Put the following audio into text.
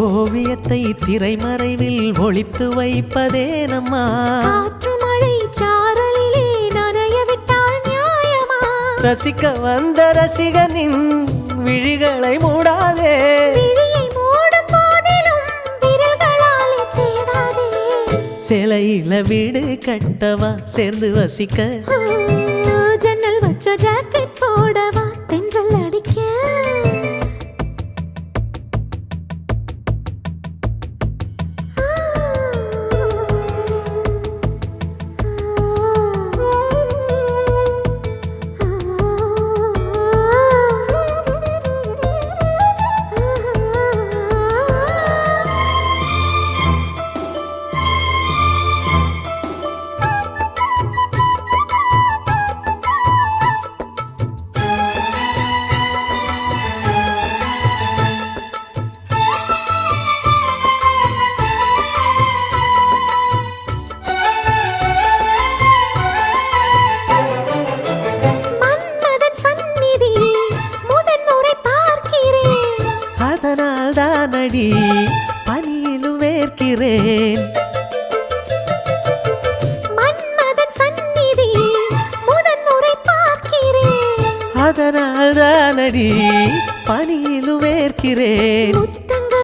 ஓவியத்தை திரைமறைவில் ஒளித்து வைப்பதே நம்மா காற்று மழை சாரலிலே நனைய விட்டால் நியாயமா ரசிக்க வந்த ரசிகனின் விழிகளை மூடாதே விழியை மூடும் போதிலும் விரல்களாலே தேடாதே சிலையில வீடு கட்டவா சேர்ந்து வசிக்க ஜன்னல் வச்ச ஜாக்கெட் போடவா தென்றல் அடிக்க அதனால் தானடி பனியிலும் வேர்க்கிறேன் மன்மதன் சந்நிதி முதன் முறை பார்க்கிறேன் அதனால் தானடி பனியிலும் வேர்க்கிறேன்